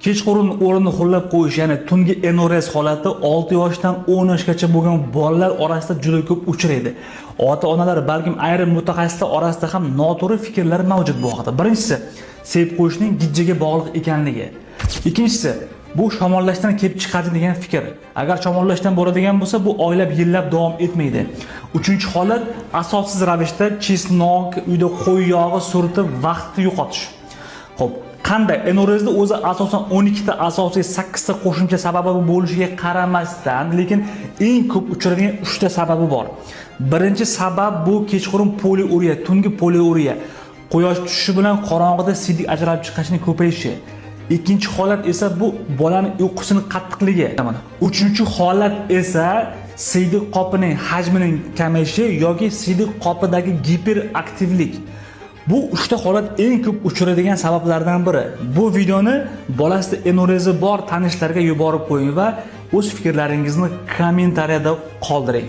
Kechqurun o'rinni xo'llab qo'yish, ya'ni tungi enurez holati 6 yoshdan 10 yoshgacha bo'lgan bolalar orasida juda ko'p uchraydi. Ota-onalar, balkim ayrim mutaxassislar orasida ham noto'g'ri fikrlar mavjud bu haqida. Birinchisi, sevib qo'yishning gijjaga bog'liq ekanligi. Ikkinchisi, bu shamollashdan kelib chiqadi degan fikr. Agar shamollashdan bo'ladigan bo'lsa, bu oylab, yillab davom etmaydi. Uchinchi holat, asossiz ravishda chesnok, uyda qo'y yog'i suritib vaqtni yo'qotish. Xo'p, qanday? Enurezda o'zi asosan 12 ta asosiy 8 ta qo'shimcha sababi bo'lishiga qaramasdan, lekin eng ko'p uchraydigan 3 ta sababi bor. Birinchi sabab bu kechqurun poliuriya, tungi poliuriya. Quyosh tushishi bilan qorong'ida siydik ajralib chiqishning ko'payishi. Ikkinchi holat esa bu bolaning uyqusining qattiqligi. Uchinchi holat esa siydik qopining hajmining kamayishi yoki siydik qopidagi giperaktivlik. Bu 3 ta holat eng ko'p uchraydigan sabablardan biri. Bu videoni bolasida enurezi bor tanishlarga yuborib qo'ying va o'z fikrlaringizni kommentariyada qoldiring.